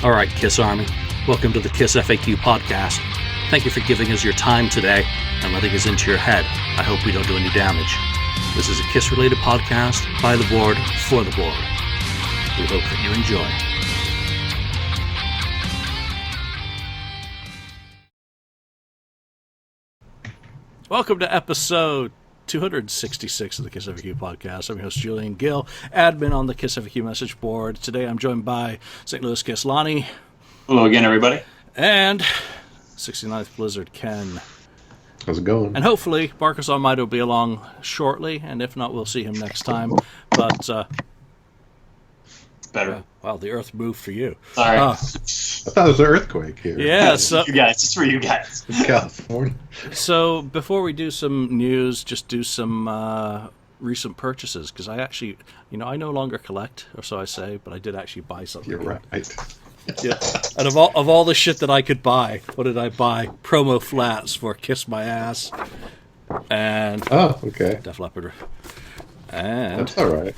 All right, Kiss Army, welcome to the KissFAQ Podcast. Thank you for giving us your time today and letting us into your head. I hope we don't do any damage. This is a Kiss-related podcast by the board, for the board. We hope that you enjoy. Welcome to episode 266 of the KissFAQ Podcast. I'm your host, Julian Gill, admin on the KissFAQ message board. Today I'm joined by St. Louis Kiss Lonnie. Hello again, everybody. And 69th Blizzard Ken. How's it going? And hopefully Marcus Almighty will be along shortly, and if not, we'll see him next time. But, better. Wow, the earth moved for you. Sorry. I thought it was an earthquake here. Yeah, so... You guys, it's for you guys. In California. So, before we do some news, just do some recent purchases, because I actually, I no longer collect, or so I say, but I did actually buy something. You're right. Yeah. And of all the shit that I could buy, what did I buy? Promo flats for Kiss My Ass and Def Leppard. And that's all right.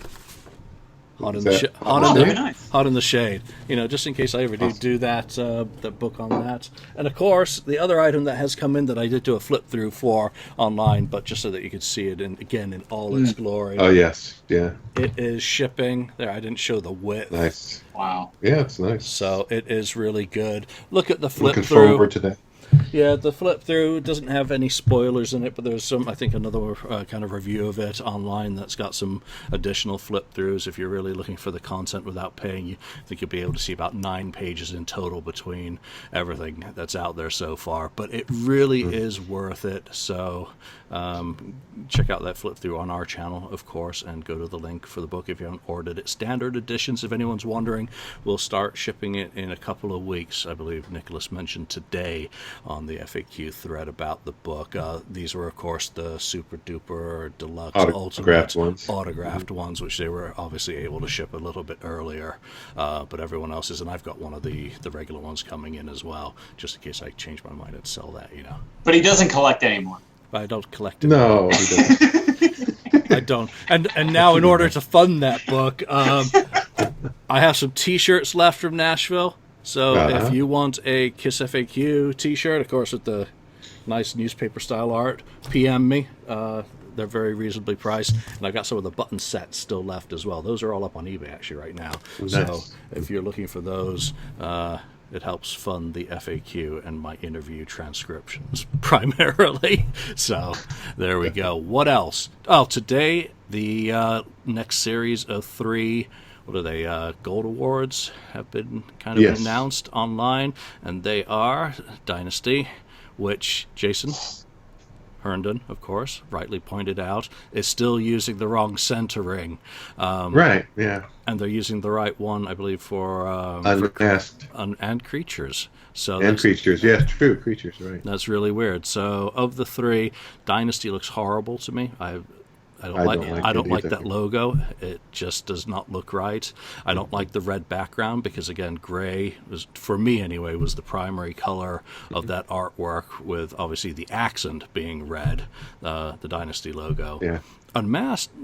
Hot in the Shade. Just in case I ever do that book on that. And of course, the other item that has come in that I did do a flip through for online, but just so that you could see it in all its glory. Oh yes, yeah. It is shipping. There, I didn't show the width. Nice. Wow. Yeah, it's nice. So it is really good. Look at the flip Looking through. forward to that. Yeah, the flip through doesn't have any spoilers in it, but there's another kind of review of it online that's got some additional flip throughs. If you're really looking for the content without paying, I think you'll be able to see about 9 pages in total between everything that's out there so far. But it really is worth it. So check out that flip through on our channel, of course, and go to the link for the book if you haven't ordered it. Standard editions, if anyone's wondering, we'll start shipping it in a couple of weeks. I believe Nicholas mentioned today on the FAQ thread about the book. These were, of course, the super duper deluxe autographed ones, which they were obviously able to ship a little bit earlier. But everyone else is, and I've got one of the regular ones coming in as well, just in case I change my mind and sell that, But he doesn't collect anymore. I don't collect it. No, he doesn't. I don't. And now, in order to fund that book, I have some T-shirts left from Nashville. So if you want a KissFAQ T-shirt, of course, with the nice newspaper-style art, PM me. They're very reasonably priced. And I've got some of the button sets still left as well. Those are all up on eBay, actually, right now. Nice. So if you're looking for those, it helps fund the FAQ and my interview transcriptions, primarily. So there we go. What else? Oh, today, the next series of 3... What are they? Gold Awards have been kind of announced online, and they are Dynasty, which Jason Herndon, of course, rightly pointed out, is still using the wrong centering. Right, yeah. And they're using the right one, I believe, for Unmasked. And Creatures. And Creatures, yes, true, Creatures, right. That's really weird. So of the 3, Dynasty looks horrible to me. I don't like that logo. It just does not look right. I don't like the red background because, again, gray was, for me anyway, was the primary color of that artwork, with obviously the accent being red, the Dynasty logo. Yeah. Unmasked,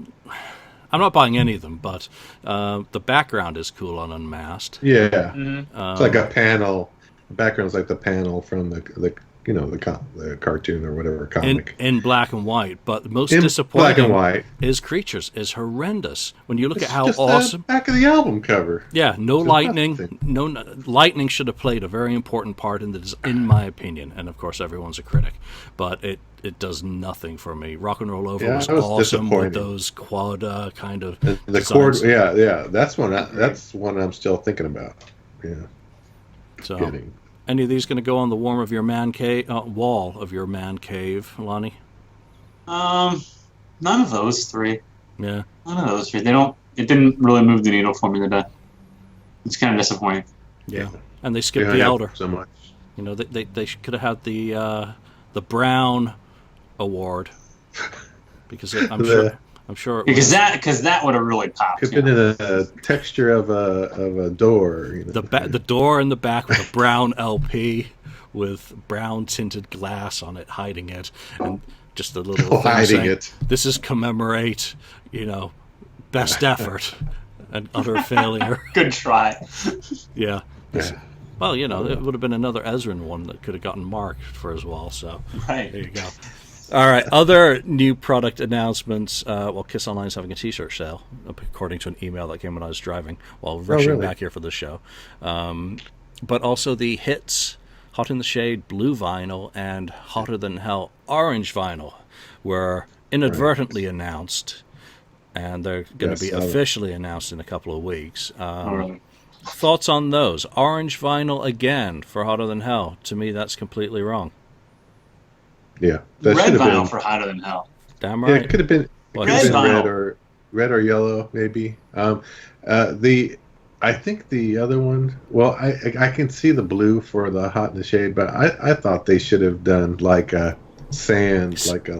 I'm not buying any of them, but the background is cool on Unmasked. Yeah. It's like a panel. The background's like the panel from the cartoon or whatever comic. In black and white, but the most disappointing black and white is Creatures is horrendous. When you look it's at how just awesome... the back of the album cover. Yeah, no There's lightning. nothing. Lightning should have played a very important part in my opinion, and of course everyone's a critic, but it does nothing for me. Rock and Roll Over was awesome with those quad kind of the chord. Yeah, that's one I'm still thinking about. Yeah. So getting. Any of these going to go on the wall of your man cave, Lonnie? None of those 3. Yeah. None of those 3. It didn't really move the needle for me today. It's kind of disappointing. Yeah. And they skipped the Elder. So much. They could have had the Brown Award because I'm sure because that would have really popped. Could have been in a texture of a door. The door in the back with a brown LP with brown tinted glass on it, hiding it, and just a little hiding saying, it. This is commemorate, best effort and utter failure. Good try. Yeah. Well, it would have been another Ezrin one that could have gotten marked for as well. So Right. there you go. All right, other new product announcements. Kiss Online is having a T-shirt sale, according to an email that came when I was driving while rushing back here for the show. But also the hits, Hot in the Shade blue vinyl and Hotter Than Hell orange vinyl were inadvertently announced, and they're going to be officially announced in a couple of weeks. Thoughts on those? Orange vinyl again for Hotter Than Hell. To me, that's completely wrong. Yeah, that red vinyl for Hotter Than Hell. Damn right. Yeah, it could have been, red or yellow, maybe. I think the other one. Well, I can see the blue for the Hot in the Shade, but I thought they should have done like a sand, like a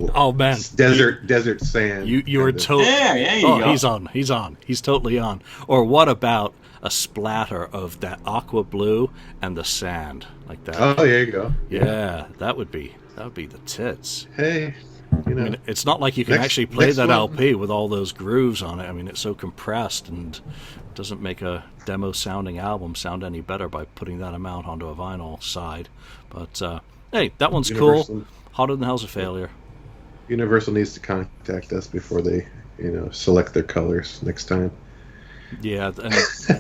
desert sand. You were totally. Yeah, you go. He's on. He's totally on. Or what about a splatter of that aqua blue and the sand like that? Oh, there you go. Yeah, that would be the tits. Hey, I mean, it's not like you can actually play that LP with all those grooves on it. I mean, it's so compressed and it doesn't make a demo-sounding album sound any better by putting that amount onto a vinyl side. But, hey, that one's cool. Hotter Than Hell's a failure. Universal needs to contact us before they, select their colors next time. Yeah, and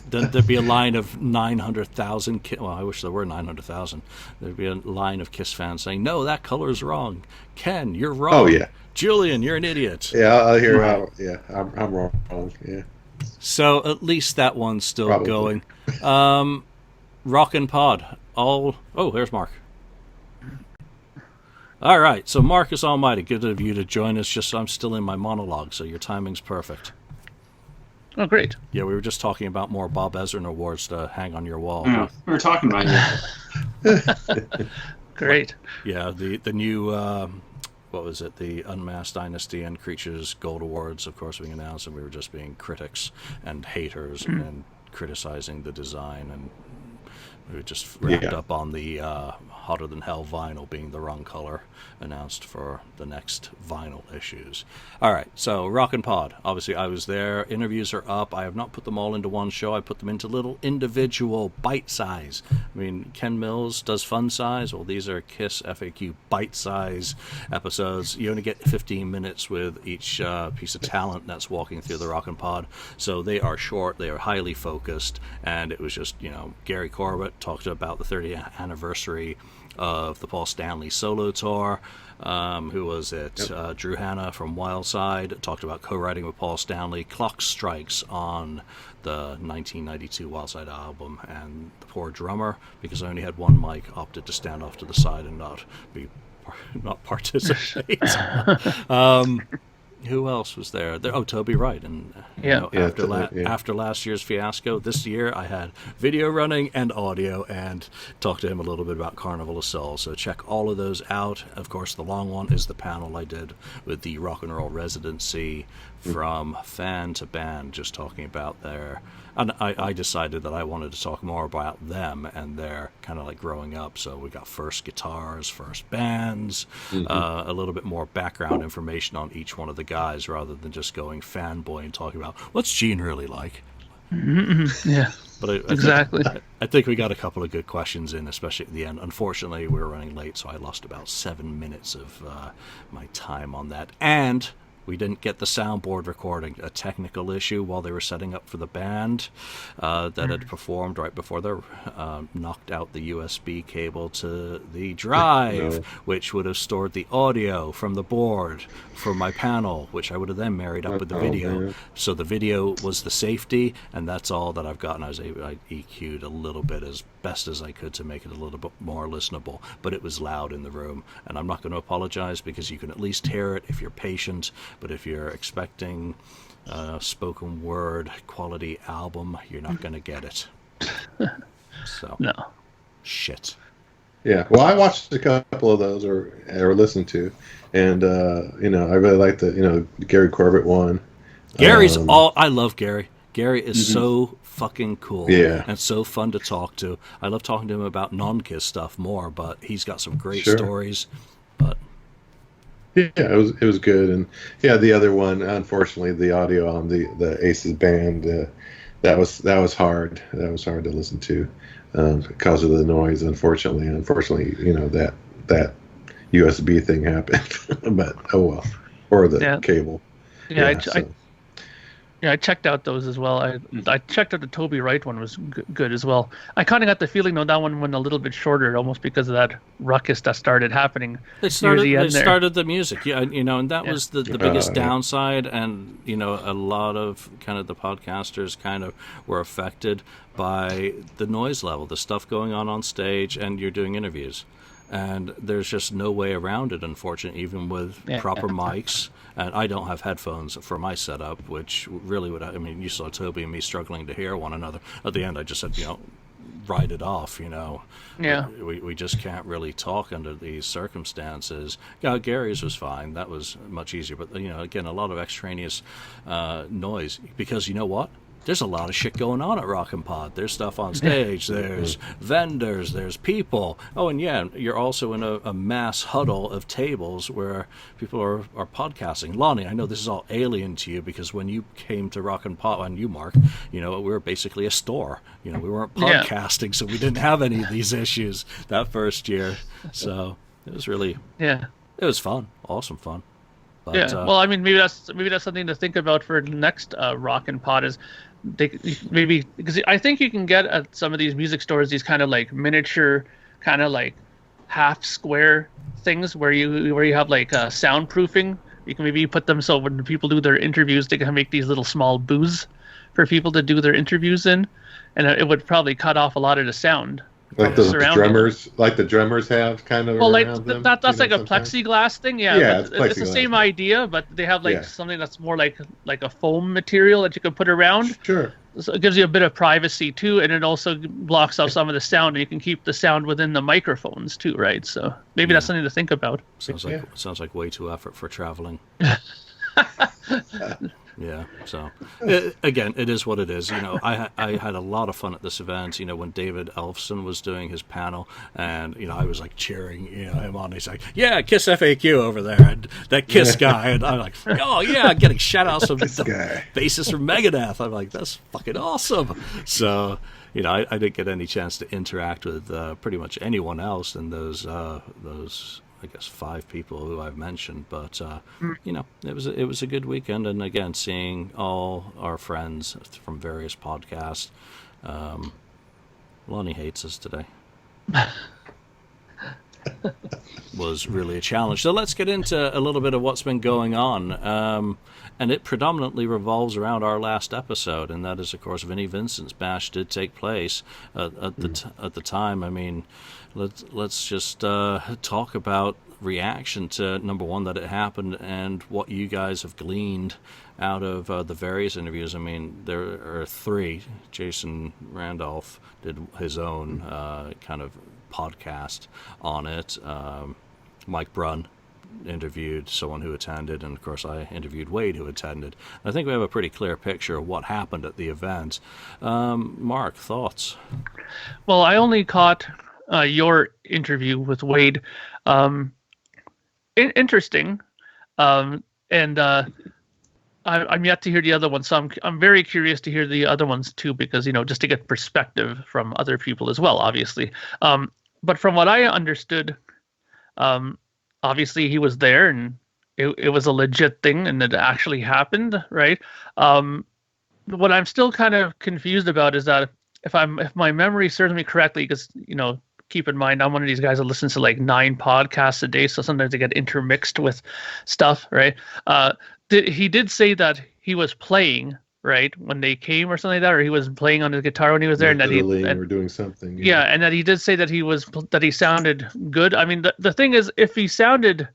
then there'd be a line of 900,000. Well, I wish there were 900,000. There'd be a line of Kiss fans saying, "No, that color's wrong. Ken, you're wrong. Oh yeah, Julian, you're an idiot." Yeah, I'll hear. I'm wrong. Yeah. So at least that one's still going. Rockin' Pod. There's Mark. All right, so Marcus Almighty, good of you to join us. Just so I'm still in my monologue, so your timing's perfect. Oh, great. Yeah, we were just talking about more Bob Ezrin awards to hang on your wall. Yeah, we were talking about you. Great. Yeah, the new, what was it, the Unmasked Dynasty and Creatures Gold Awards, of course, being announced, and we were just being critics and haters and criticizing the design, and we were just wrapped up on the Hotter Than Hell vinyl being the wrong color, announced for the next vinyl issues. All right, so Rockin' Pod. Obviously, I was there. Interviews are up. I have not put them all into one show. I put them into little individual bite size. I mean, Ken Mills does fun size. Well, these are Kiss FAQ bite size episodes. You only get 15 minutes with each piece of talent that's walking through the Rockin' Pod. So they are short. They are highly focused. And it was just, Gary Corbett talked about the 30th anniversary of the Paul Stanley solo tour. Who was it? Yep. Drew Hanna from Wildside talked about co-writing with Paul Stanley. Clock strikes on the 1992 Wildside album, and the poor drummer, because I only had one mic, opted to stand off to the side and not participate. Who else was there? Toby Wright. And after last year's fiasco, this year I had video running and audio, and talked to him a little bit about Carnival of Souls. So check all of those out. Of course, the long one is the panel I did with the Rock and Roll Residency from fan to band, just talking about their... And I decided that I wanted to talk more about them and their kind of like growing up. So we got first guitars, first bands, a little bit more background information on each one of the guys, rather than just going fanboy and talking about what's Gene really like. Yeah, but exactly. I think we got a couple of good questions in, especially at the end. Unfortunately, we were running late, so I lost about 7 minutes of my time on that. And we didn't get the soundboard recording, a technical issue while they were setting up for the band that had performed right before they knocked out the USB cable to the drive, which would have stored the audio from the board for my panel, which I would have then married up with the video. So the video was the safety, and that's all that I've gotten. I EQ'd a little bit as best as I could to make it a little bit more listenable, but it was loud in the room, and I'm not going to apologize, because you can at least hear it if you're patient. But if you're expecting a spoken word quality album, you're not going to get it. So no shit. Yeah, well, I watched a couple of those or listened to, and I really like the Gary Corbett one. Gary's I love Gary. Gary is so fucking cool and so fun to talk to. I love talking to him about non-Kiss stuff more, but he's got some great stories. But yeah, it was good. And the other one, unfortunately, the audio on the Aces band, that was hard. That was hard to listen to. because of the noise. Unfortunately, that USB thing happened, but oh well, or the cable. Yeah, I checked out those as well. I checked out the Toby Wright one was good as well. I kind of got the feeling though that one went a little bit shorter, almost because of that ruckus that started happening. They started the music, and that was the biggest downside. And a lot of kind of the podcasters kind of were affected by the noise level, the stuff going on stage, and you're doing interviews. And there's just no way around it, unfortunately, even with proper mics. And I don't have headphones for my setup, which really would... I mean, you saw Toby and me struggling to hear one another. At the end, I just said, write it off, Yeah. We just can't really talk under these circumstances. Gary's was fine. That was much easier. But, again, a lot of extraneous noise. Because you know what? There's a lot of shit going on at Rockin' Pod. There's stuff on stage. There's vendors. There's people. Oh, and you're also in a mass huddle of tables where people are podcasting. Lonnie, I know this is all alien to you because when you came to Rockin' Pod, and you, Mark, we were basically a store. We weren't podcasting, so we didn't have any of these issues that first year. So it was really, it was fun, awesome fun. But, well, I mean, maybe that's something to think about for the next Rockin' Pod is. Maybe because I think you can get at some of these music stores these kind of like miniature, kind of like half square things where you have like soundproofing. You can maybe put them so when people do their interviews, they can make these little small booths for people to do their interviews in, and it would probably cut off a lot of the sound. Like the drummers have kind of. Well, around them, that's like sometimes. A plexiglass thing, yeah. It's the same idea, but they have something that's more like a foam material that you can put around. Sure. So it gives you a bit of privacy too, and it also blocks out some of the sound, and you can keep the sound within the microphones too, right? So maybe that's something to think about. Sounds like way too effort for traveling. Yeah, so again, it is what it is. I had a lot of fun at this event. When David Elfson was doing his panel, and I was like cheering, him on. He's like, "Yeah, KissFAQ over there," and that Kiss guy, and I'm like, "Oh yeah," getting shout outs from the bassist from Megadeth. I'm like, "That's fucking awesome." So I didn't get any chance to interact with pretty much anyone else in those. I guess 5 people who I've mentioned, but it was a good weekend, and again, seeing all our friends from various podcasts. Lonnie hates us today. Was really a challenge. So let's get into a little bit of what's been going on, and it predominantly revolves around our last episode, and that is, of course, Vinnie Vincent's bash did take place at the time. I mean. Let's just talk about reaction to, number one, that it happened, and what you guys have gleaned out of the various interviews. I mean, there are 3. Jason Randolph did his own kind of podcast on it. Mike Brunn interviewed someone who attended, and of course I interviewed Wade, who attended. I think we have a pretty clear picture of what happened at the event. Mark, thoughts? Well, I only caught your interview with Wade. Interesting, and I'm yet to hear the other one, so I'm very curious to hear the other ones too, because just to get perspective from other people as well, obviously. But from what I understood, obviously he was there, and it was a legit thing, and it actually happened, right? What I'm still kind of confused about is that if my memory serves me correctly, because keep in mind, I'm one of these guys that listens to like 9 podcasts a day, so sometimes they get intermixed with stuff, right? He did say that he was playing, right, when they came or something like that, or he was playing on his guitar when he was there, and that he were doing something. Yeah, and that he did say that he sounded good. I mean, the thing is, if he sounded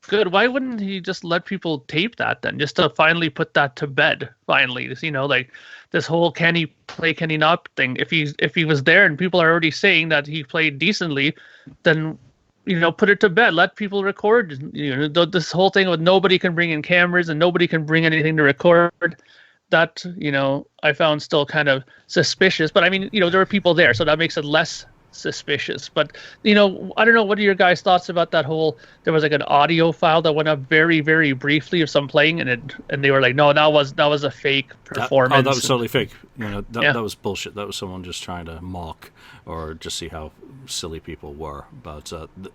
good, why wouldn't he just let people tape that then, just to finally put that to bed? Finally, like this whole can he play, can he not thing. If he was there and people are already saying that he played decently, then put it to bed. Let people record. This whole thing with nobody can bring in cameras and nobody can bring anything to record. That I found still kind of suspicious. But I mean, there were people there, so that makes it less suspicious. But I don't know, what are your guys' thoughts about that whole? There was like an audio file that went up very, very briefly of some playing, and they were like, no, that was a fake performance. That was totally fake. That was bullshit. That was someone just trying to mock or just see how silly people were. But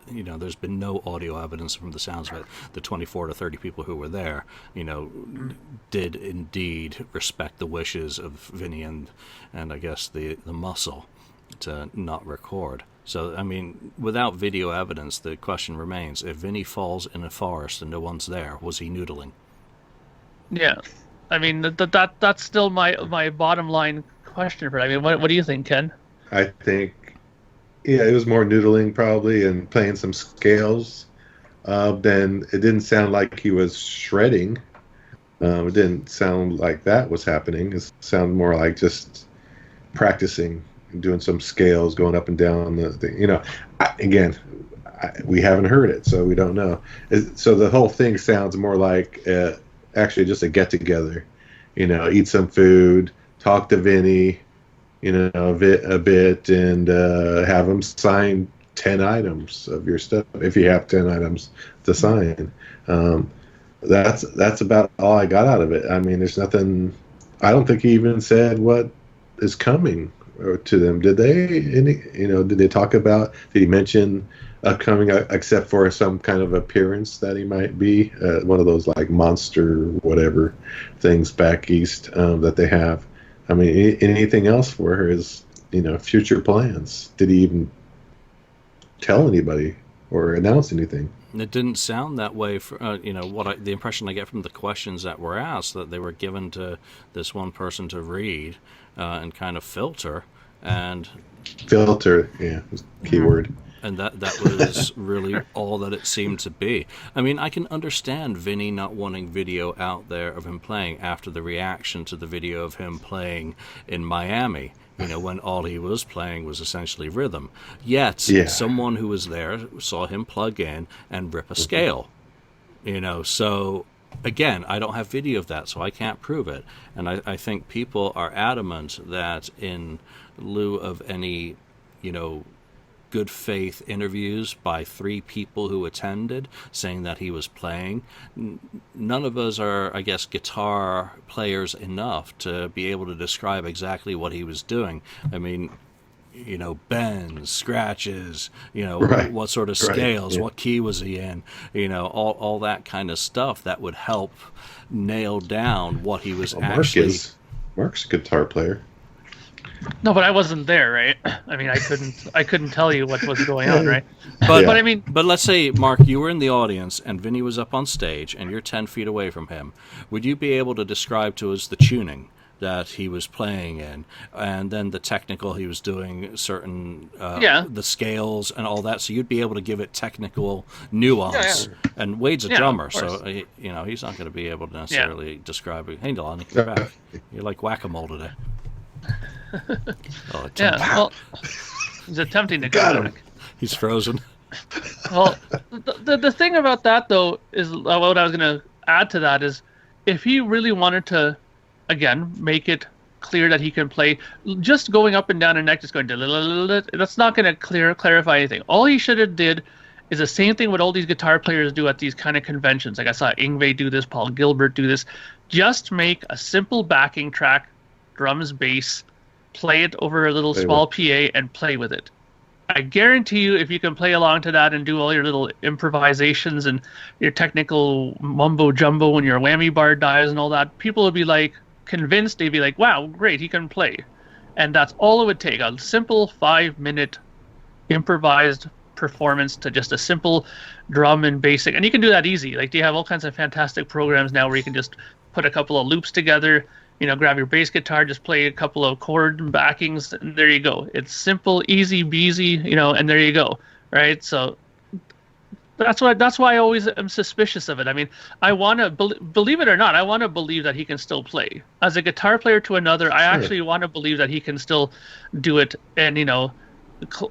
there's been no audio evidence from the sounds of it. The 24 to 30 people who were there, did indeed respect the wishes of Vinny and I guess the muscle to not record. So, I mean, without video evidence, the question remains, if Vinny falls in a forest and no one's there, was he noodling? Yeah. I mean, that's still my bottom line question for it. I mean, what do you think, Ken? I think, it was more noodling probably and playing some scales. Then it didn't sound like he was shredding. It didn't sound like that was happening. It sounded more like just practicing, doing some scales, going up and down the thing. We haven't heard it, so we don't know. So the whole thing sounds more like actually just a get-together. Eat some food, talk to Vinny, a bit, and have him sign 10 items of your stuff if you have 10 items to sign. That's about all I got out of it. I mean, there's nothing. I don't think he even said what is coming to them. Did they? Did they talk about? Did he mention upcoming, except for some kind of appearance that he might be one of those like monster whatever things back east that they have? I mean, anything else for his future plans? Did he even tell anybody or announce anything? It didn't sound that way. For the impression I get from the questions that were asked, that they were given to this one person to read and kind of filter. Filter, yeah, keyword. And that was really all that it seemed to be. I mean, I can understand Vinny not wanting video out there of him playing after the reaction to the video of him playing in Miami, when all he was playing was essentially rhythm. Yet, someone who was there saw him plug in and rip a scale. So, again, I don't have video of that, so I can't prove it. And I think people are adamant that in lieu of any, good faith interviews by 3 people who attended saying that he was playing, none of us are, I guess, guitar players enough to be able to describe exactly what he was doing. I mean, bends, scratches, right. What sort of scales, what key was he in, all that kind of stuff that would help nail down what he was actually. Mark's a guitar player. No, but I wasn't there, right? I mean, I couldn't tell you what was going on, right? But I mean, but let's say, Mark, you were in the audience and Vinny was up on stage and you're 10 feet away from him. Would you be able to describe to us the tuning that he was playing in, and then the technical he was doing, certain the scales and all that? So you'd be able to give it technical nuance. Yeah. And Wade's a drummer, so he's not going to be able to necessarily describe it. Hey, Lonnie, you're back. You're like whack-a-mole today. Well, he's attempting to got him. He's frozen. Well, the thing about that though is what I was going to add to that is, if he really wanted to, again, make it clear that he can play, just going up and down a neck, just going that's not going to clarify anything. All he should have did is the same thing what all these guitar players do at these kind of conventions. Like I saw Yngwie do this, Paul Gilbert do this. Just make a simple backing track, drums, bass, play it over a little small PA and play with it. I guarantee you, if you can play along to that and do all your little improvisations and your technical mumbo jumbo when your whammy bar dies and all that, people would be like convinced. They'd be like, wow, great, he can play. And that's all it would take, a simple 5-minute improvised performance to just a simple drum and basic. And you can do that easy. Like, you have all kinds of fantastic programs now where you can just put a couple of loops together, grab your bass guitar, just play a couple of chord backings, and there you go. It's simple, easy, beasy, and there you go, right? So that's why I always am suspicious of it. I mean, I want to believe it or not, I want to believe that he can still play. As a guitar player to another, I actually want to believe that he can still do it and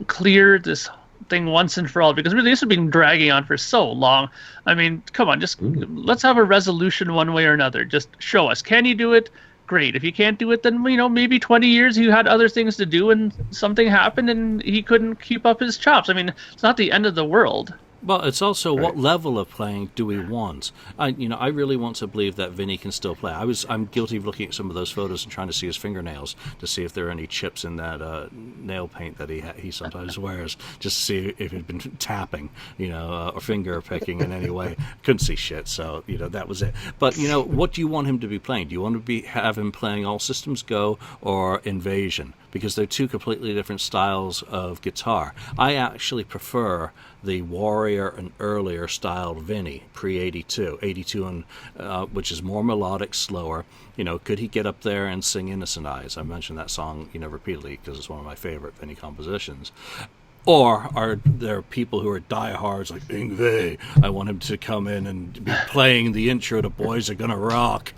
clear this thing once and for all, because really this has been dragging on for so long. I mean, come on, just let's have a resolution one way or another. Just show us, can you do it? great. If you can't do it, then maybe 20 years you had other things to do and something happened and he couldn't keep up his chops. I mean, it's not the end of the world. Well, it's also what level of playing do we want? I really want to believe that Vinny can still play. I'm guilty of looking at some of those photos and trying to see his fingernails to see if there are any chips in that nail paint that he sometimes wears, just to see if he'd been tapping, or finger picking in any way. Couldn't see shit, so that was it. But what do you want him to be playing? Do you want to have him playing All Systems Go or Invasion? Because they're two completely different styles of guitar. I actually prefer the Warrior and earlier styled Vinny, pre-82, 82, and which is more melodic, slower. Could he get up there and sing Innocent Eyes? I mentioned that song, repeatedly because it's one of my favorite Vinny compositions. Or are there people who are diehards like Yngwie? I want him to come in and be playing the intro to Boys Are Gonna Rock,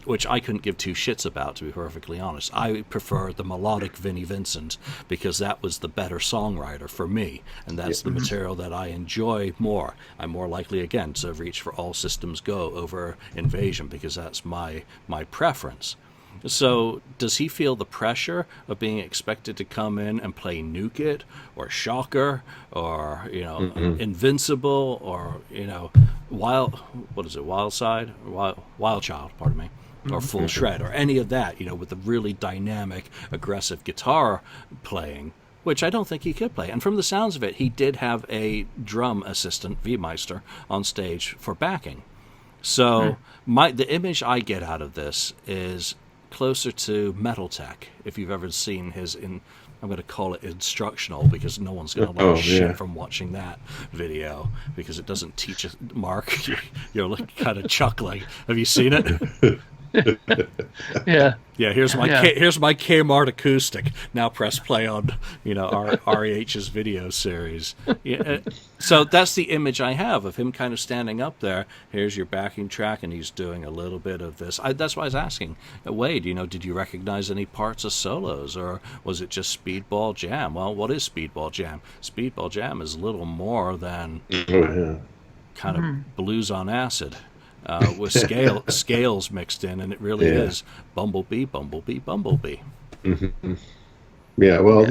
which I couldn't give two shits about, to be perfectly honest. I prefer the melodic Vinnie Vincent because that was the better songwriter for me, and that's the material that I enjoy more. I'm more likely, again, to reach for All Systems Go over Invasion because that's my preference. So does he feel the pressure of being expected to come in and play Nuke It or Shocker or Invincible or Wild Child, pardon me, or Full Shred or any of that, with the really dynamic, aggressive guitar playing, which I don't think he could play. And from the sounds of it, he did have a drum assistant, V-Meister, on stage for backing. So the image I get out of this is closer to Metal Tech, if you've ever seen I'm going to call it instructional because no one's going to learn shit from watching that video because it doesn't teach us. Mark, you're kind of chuckling. Have you seen it? Yeah. Here's my Kmart acoustic. Now press play on REH's video series. So that's the image I have of him kind of standing up there. Here's your backing track, and he's doing a little bit of this. That's why I was asking, Wade. Did you recognize any parts of solos, or was it just Speedball Jam? Well, what is Speedball Jam? Speedball Jam is little more than kind of blues on acid. With scales mixed in, and it really is Bumblebee, Bumblebee, Bumblebee. Mm-hmm. Yeah, well,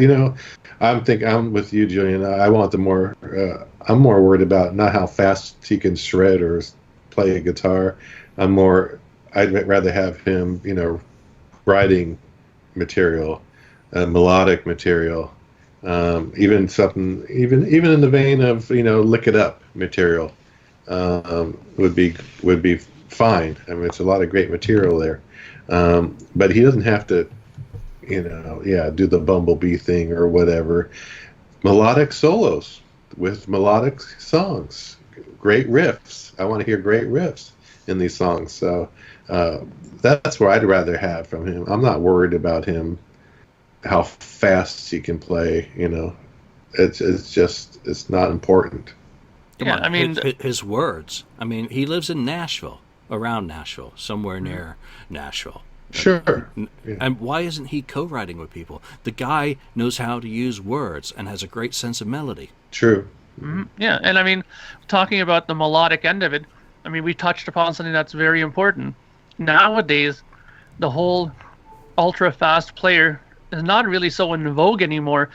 I'm with you, Julian. I want I'm more worried about not how fast he can shred or play a guitar. I'd rather have him, writing material, melodic material, even something, even in the vein of, Lick It Up material. Would be fine. I mean, it's a lot of great material there, but he doesn't have to, do the Bumblebee thing or whatever. Melodic solos with melodic songs, great riffs. I want to hear great riffs in these songs. So that's where I'd rather have from him. I'm not worried about him, how fast he can play. It's not important. I mean, his words. I mean, he lives in Nashville, around Nashville, somewhere near Nashville. Sure. And why isn't he co-writing with people? The guy knows how to use words and has a great sense of melody. True. Mm-hmm. Yeah, and I mean, talking about the melodic end of it, I mean, we touched upon something that's very important. Nowadays, the whole ultra-fast player is not really so in vogue anymore.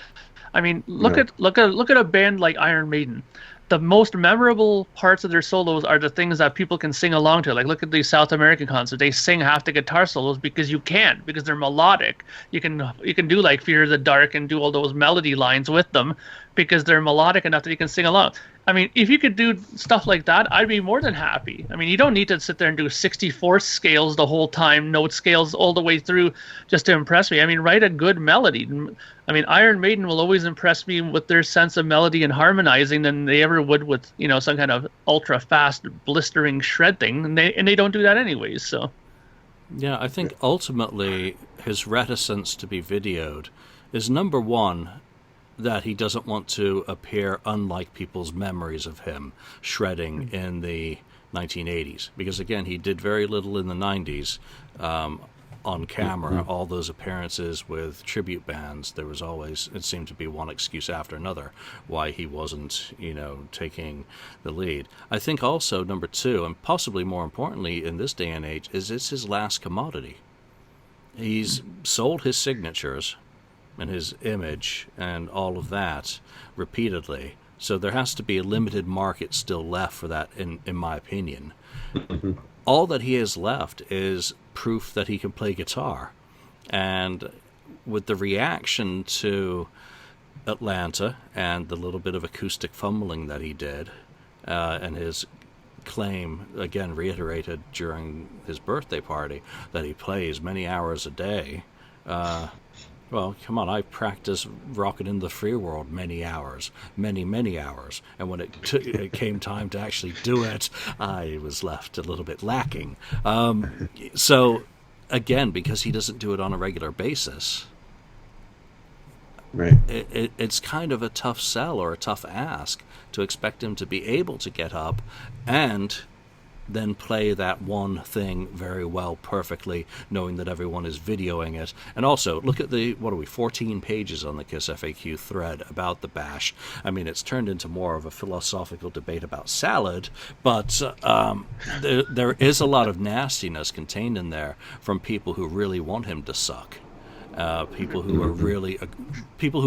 I mean, look at a band like Iron Maiden. The most memorable parts of their solos are the things that people can sing along to. Like, look at these South American concerts. They sing half the guitar solos because they're melodic. You can do like Fear of the Dark and do all those melody lines with them because they're melodic enough that you can sing along. I mean, if you could do stuff like that, I'd be more than happy. I mean, you don't need to sit there and do 64 scales the whole time, note scales all the way through just to impress me. I mean, write a good melody. I mean, Iron Maiden will always impress me with their sense of melody and harmonizing than they ever would with, some kind of ultra fast blistering shred thing. And they don't do that anyways, so. Yeah, I think ultimately his reticence to be videoed is number one, that he doesn't want to appear unlike people's memories of him shredding in the 1980s. Because, again, he did very little in the 90s on camera. All those appearances with tribute bands, there was always, it seemed to be one excuse after another why he wasn't, taking the lead. I think also, number two, and possibly more importantly in this day and age, is it's his last commodity. he's sold his signatures and his image and all of that repeatedly. So there has to be a limited market still left for that, in my opinion. All that he has left is proof that he can play guitar. And with the reaction to Atlanta and the little bit of acoustic fumbling that he did, and his claim, again reiterated during his birthday party, that he plays many hours a day, well, come on, I practiced Rockin' in the Free World many hours, many hours, and when it came time to actually do it, I was left a little bit lacking. So, again, because he doesn't do it on a regular basis, right? It's kind of a tough sell or a tough ask to expect him to be able to get up and then play that one thing very well, perfectly, knowing that everyone is videoing it. And also, look at 14 pages on the KissFAQ thread about the bash. I mean, it's turned into more of a philosophical debate about salad, but there is a lot of nastiness contained in there from people who really want him to suck. People who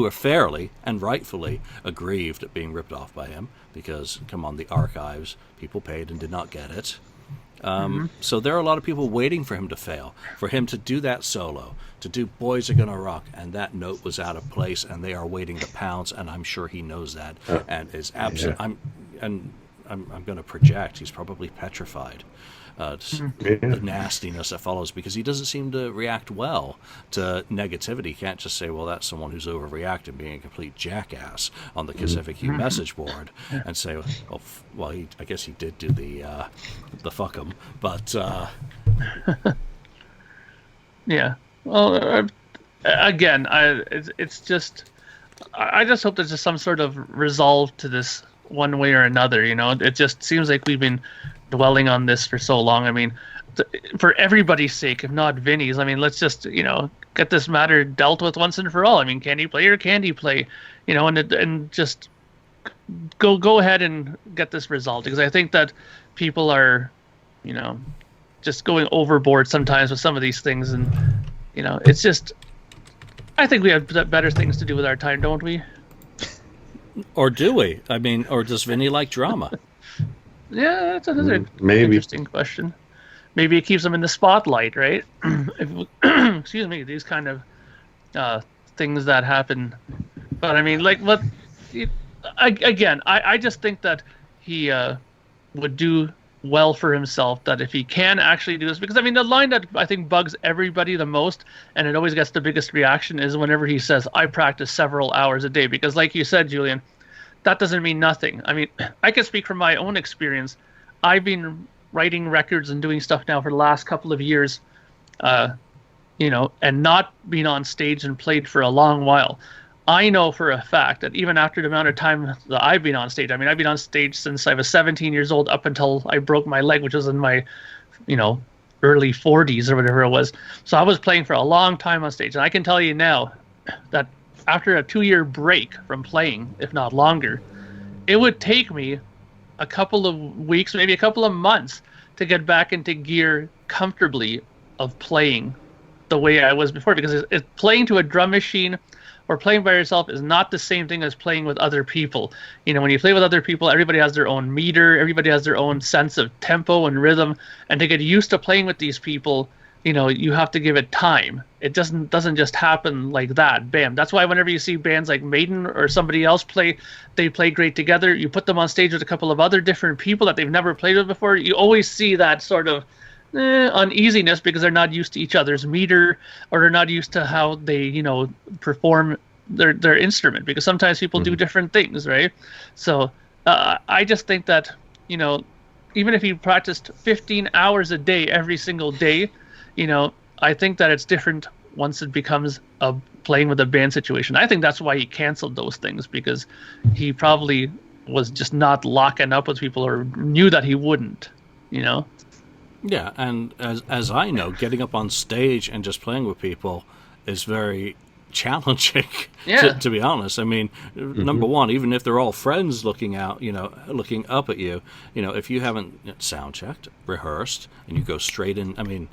are fairly and rightfully aggrieved at being ripped off by him, because, come on, the archives, people paid and did not get it. So there are a lot of people waiting for him to fail, for him to do that solo, to do Boys Are Gonna Rock, and that note was out of place, and they are waiting to pounce, and I'm sure he knows that, and is absolutely. I'm going to project. He's probably petrified. The nastiness that follows, because he doesn't seem to react well to negativity. He can't just say, well, that's someone who's overreacting, being a complete jackass on the KissFAQ message board, and say, well, I guess he did do the fuck 'em, but yeah. Well, again, it's just, I just hope there's just some sort of resolve to this one way or another. It just seems like we've been dwelling on this for so long. I mean, for everybody's sake, if not Vinny's, I mean, let's just, get this matter dealt with once and for all. I mean, can he play or can he play? And just go ahead and get this resolved, because I think that people are, just going overboard sometimes with some of these things, and it's just, I think we have better things to do with our time, don't we? Or do we? I mean, or does Vinny like drama? Yeah, that's another maybe interesting question. Maybe it keeps them in the spotlight, right? Excuse me, these kind of things that happen. But I mean, like, I just think that he would do well for himself, that if he can actually do this, because I mean, the line that I think bugs everybody the most, and it always gets the biggest reaction, is whenever he says, I practice several hours a day. Because like you said, Julian, that doesn't mean nothing. I mean, I can speak from my own experience. I've been writing records and doing stuff now for the last couple of years, and not being on stage and played for a long while. I know for a fact that even after the amount of time that I've been on stage, I mean, I've been on stage since I was 17 years old up until I broke my leg, which was in my, early 40s or whatever it was. So I was playing for a long time on stage. And I can tell you now that after a 2-year break from playing, if not longer, it would take me a couple of weeks, maybe a couple of months, to get back into gear comfortably of playing the way I was before. Because playing to a drum machine or playing by yourself is not the same thing as playing with other people. When you play with other people, everybody has their own meter, everybody has their own sense of tempo and rhythm. And to get used to playing with these people, you have to give it time. It doesn't just happen like that. Bam. That's why whenever you see bands like Maiden or somebody else play, they play great together. You put them on stage with a couple of other different people that they've never played with before. You always see that sort of uneasiness, because they're not used to each other's meter, or they're not used to how they, perform their instrument, because sometimes people do different things, right? So I just think that, even if you practiced 15 hours a day every single day, I think that it's different once it becomes a playing with a band situation. I think that's why he canceled those things, because he probably was just not locking up with people, or knew that he wouldn't, Yeah, and as I know, getting up on stage and just playing with people is very challenging, to be honest. I mean, number one, even if they're all friends looking out, looking up at you, if you haven't sound checked, rehearsed, and you go straight in, I mean,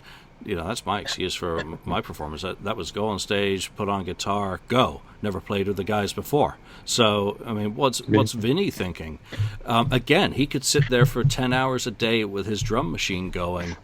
that's my excuse for my performance. That was go on stage, put on guitar, go. Never played with the guys before. So, I mean, what's Vinny thinking? Again, he could sit there for 10 hours a day with his drum machine going,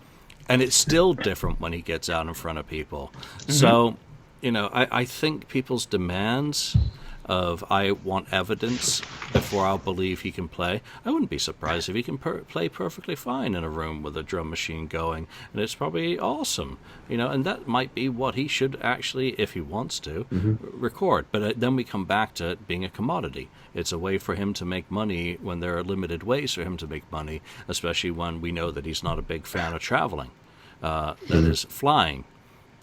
and it's still different when he gets out in front of people. Mm-hmm. So, I think people's demands of I want evidence before I'll believe he can play. I wouldn't be surprised if he can play perfectly fine in a room with a drum machine going, and it's probably awesome, and that might be what he should actually, if he wants to, record. But then we come back to it being a commodity. It's a way for him to make money when there are limited ways for him to make money, especially when we know that he's not a big fan of traveling, that is flying.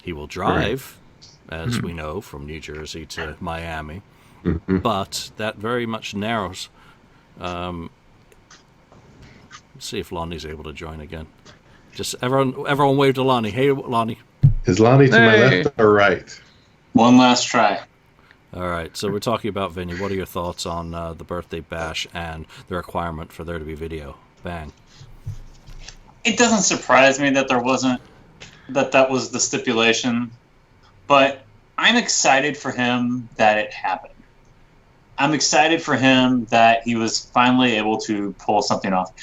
He will drive, as we know, from New Jersey to Miami. But that very much narrows. Let's see if Lonnie's able to join again. Just everyone wave to Lonnie. Hey, Lonnie. Is Lonnie to my left or right? One last try. All right. So we're talking about Vinny. What are your thoughts on the birthday bash and the requirement for there to be video? Bang. It doesn't surprise me that there wasn't, that was the stipulation, but I'm excited for him that it happened. I'm excited for him that he was finally able to pull something off.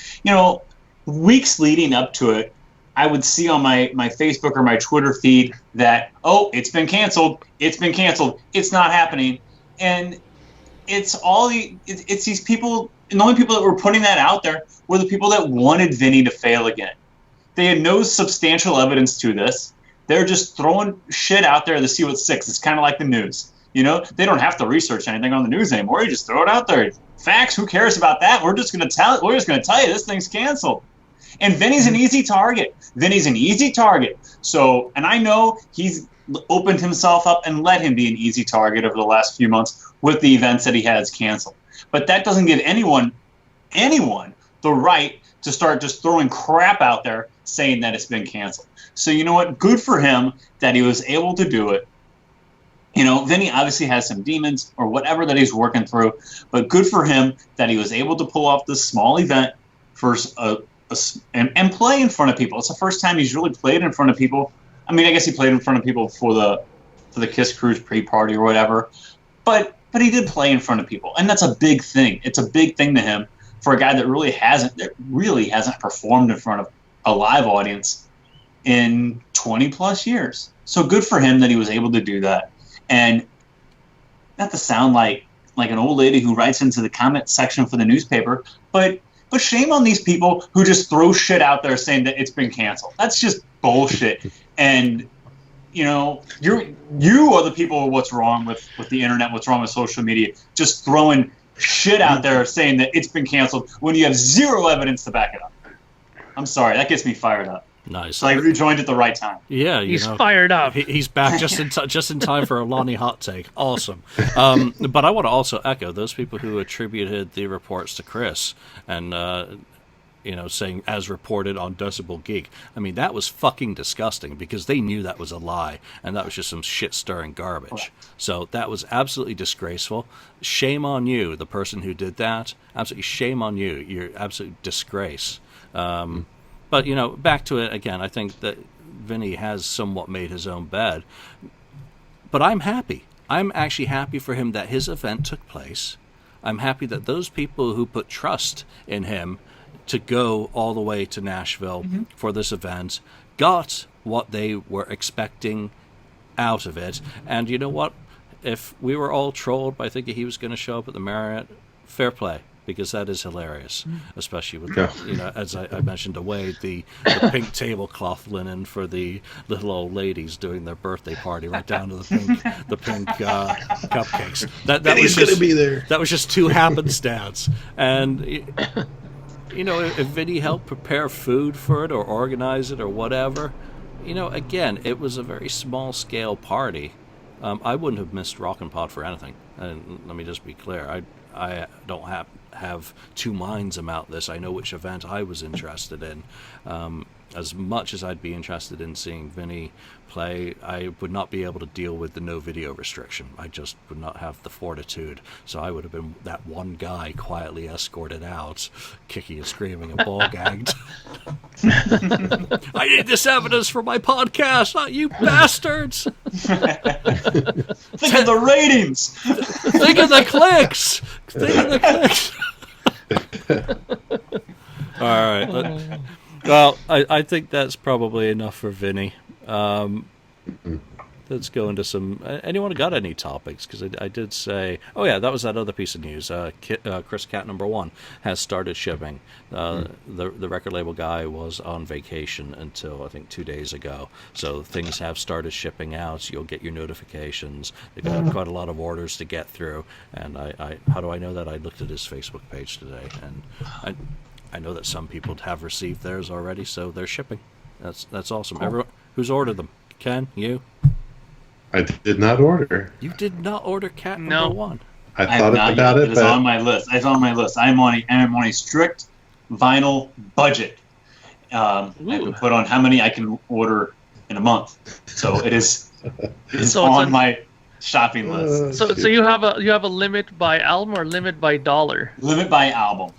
Weeks leading up to it, I would see on my Facebook or my Twitter feed that, it's been canceled. It's been canceled. It's not happening. And it's these people, and the only people that were putting that out there were the people that wanted Vinny to fail again. They had no substantial evidence to this. They're just throwing shit out there to see what sticks. It's kind of like the news. They don't have to research anything on the news anymore. You just throw it out there. Facts, who cares about that? We're just going to tell you this thing's canceled. And Vinny's an easy target. So, and I know he's opened himself up and let him be an easy target over the last few months with the events that he has canceled. But that doesn't give anyone the right to start just throwing crap out there saying that it's been canceled. So you know what? Good for him that he was able to do it. Vinny obviously has some demons or whatever that he's working through, but good for him that he was able to pull off this small event and play in front of people. It's the first time he's really played in front of people. I mean, I guess he played in front of people for the Kiss Cruise pre-party or whatever, but he did play in front of people, and that's a big thing. It's a big thing to him for a guy that really hasn't performed in front of a live audience in 20 plus years. So good for him that he was able to do that. And not to sound like an old lady who writes into the comment section for the newspaper, but shame on these people who just throw shit out there saying that it's been canceled. That's just bullshit. And you are the people what's wrong with the internet, what's wrong with social media, just throwing shit out there saying that it's been canceled when you have zero evidence to back it up. I'm sorry, that gets me fired up. Nice. So I rejoined at the right time. Yeah, he's fired up. He's back just in time for a Lonnie hot take. Awesome. But I want to also echo those people who attributed the reports to Chris and saying as reported on Decibel Geek. I mean, that was fucking disgusting because they knew that was a lie and that was just some shit stirring garbage. So that was absolutely disgraceful. Shame on you, the person who did that. Absolutely shame on you. You're absolute disgrace. But, back to it again, I think that Vinny has somewhat made his own bed. But I'm happy. I'm actually happy for him that his event took place. I'm happy that those people who put trust in him to go all the way to Nashville for this event got what they were expecting out of it. And you know what? If we were all trolled by thinking he was going to show up at the Marriott, fair play. Because that is hilarious, especially with, as I mentioned, the pink tablecloth linen for the little old ladies doing their birthday party, right down to the pink cupcakes. That was just, be there. That was just too happenstance. And if Vinny helped prepare food for it or organize it or whatever, again, it was a very small scale party. I wouldn't have missed Rockin' Pod for anything. And let me just be clear, I don't have two minds about this. I know which event I was interested in. as much as I'd be interested in seeing Vinny play, I would not be able to deal with the no video restriction. I just would not have the fortitude. So I would have been that one guy quietly escorted out, kicking and screaming and ball gagged. I need this evidence for my podcast, not you bastards! Think of the ratings! Think of the clicks! Think of the clicks! All right. Well, I think that's probably enough for Vinny. Let's go into some... Anyone got any topics? Because I did say... Oh, yeah, that was that other piece of news. Chris Cat #1 has started shipping. The record label guy was on vacation until, I think, 2 days ago. So things have started shipping out. You'll get your notifications. They've got quite a lot of orders to get through. And how do I know that? I looked at his Facebook page today. And I know that some people have received theirs already, so they're shipping. That's awesome. Cool. Everyone, who's ordered them? Ken, you? I did not order. You did not order Cat No. #1. I thought about it, It's but on my list. It's on my list. I'm on a strict vinyl budget. I can put on how many I can order in a month. So it is So on my shopping list. So you have a limit by album or limit by dollar? Limit by album.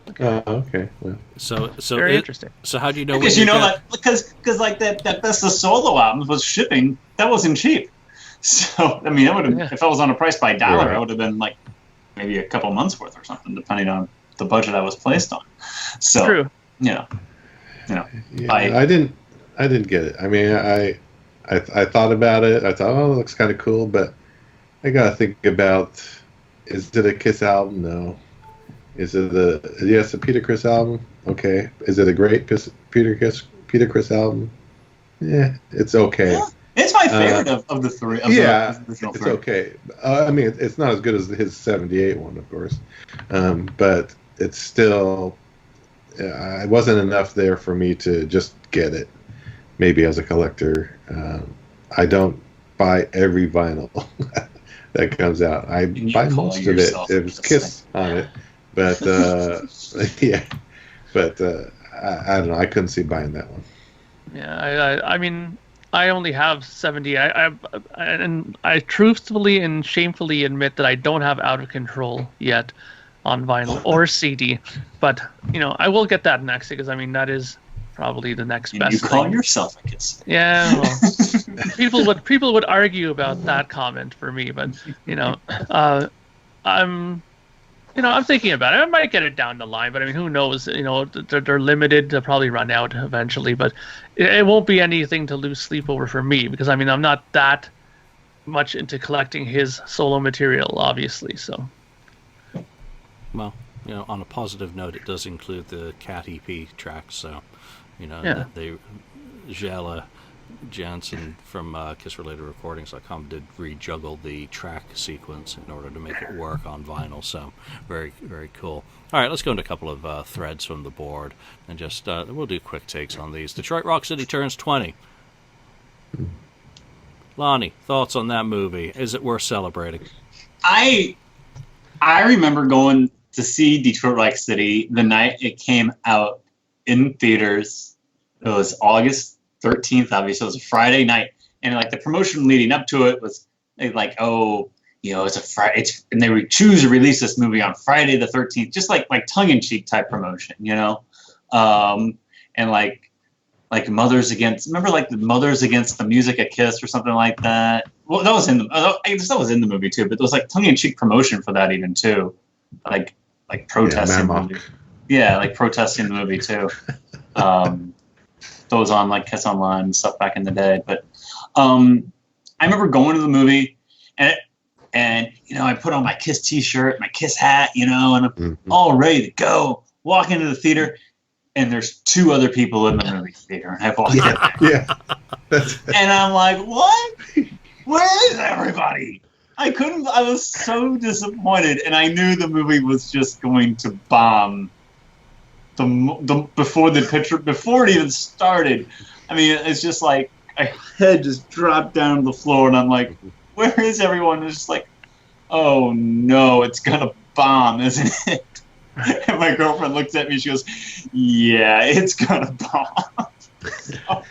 Okay. okay. Well, So Very interesting. So how do you know? Because when you know got- that because like that Best of Solo albums was shipping. That wasn't cheap. So I mean, I would have if I was on a price by dollar, Right. I would have been like maybe a couple months worth or something, depending on the budget I was placed on. So True. yeah, I didn't get it. I mean, I thought about it. I thought, oh, it looks kind of cool, but I gotta think about: is it a Kiss album? No. Is it a Peter Criss album? Okay. Is it a great Peter Criss album? Yeah, it's okay. Yeah, it's my favorite of the three. Of Yeah, the original it's three. okay. I mean, it's not as good as his '78 one, of course, but it's still. It wasn't enough there for me to just get it. Maybe as a collector, I don't buy every vinyl that comes out. I You buy call most of it. yourself It was a Kiss on it, but yeah, but I don't know. I couldn't see buying that one. Yeah, I mean, I only have 70. And I truthfully and shamefully admit that I don't have Out of Control yet on vinyl or CD. But, I will get that next because, I mean, that is probably the next And best you call thing. yourself a Kiss. Yeah, well, people would argue about that comment for me, but, I'm thinking about it. I might get it down the line, but I mean, who knows? They're limited. They'll probably run out eventually, but it won't be anything to lose sleep over for me because I mean, I'm not that much into collecting his solo material, obviously. So, Well, on a positive note, it does include the Cat EP tracks, so Yeah. they Jella Jansen from KissRelatedRecordings.com did rejuggle the track sequence in order to make it work on vinyl, so very, very cool. All right, let's go into a couple of threads from the board, and just we'll do quick takes on these. Detroit Rock City turns 20. Lonnie, thoughts on that movie? Is it worth celebrating? I remember going to see Detroit Rock City the night it came out in theaters. It was August 13th, obviously. It was a Friday night. And like the promotion leading up to it was like, it's a Friday. And they would choose to release this movie on Friday the 13th, just like tongue-in-cheek type promotion, and like Mothers Against, remember like the Mothers Against the Music of Kiss or something like that? Well, that was in the movie too, but there was like tongue-in-cheek promotion for that even too. Like protesting the movie. Yeah, like protesting the movie too. Those on like Kiss Online and stuff back in the day. But I remember going to the movie and I put on my Kiss t-shirt, my Kiss hat, and I'm all ready to go. Walk into the theater and there's two other people in the movie theater. And I walk in there. Yeah. And I'm like, what? Where is everybody? I was so disappointed, and I knew the movie was just going to bomb before it even started. I mean, it's just like my head just dropped down to the floor, and I'm like, where is everyone? And it's just like, oh no, it's gonna bomb, isn't it? And my girlfriend looks at me. She goes, "Yeah, it's gonna bomb." So,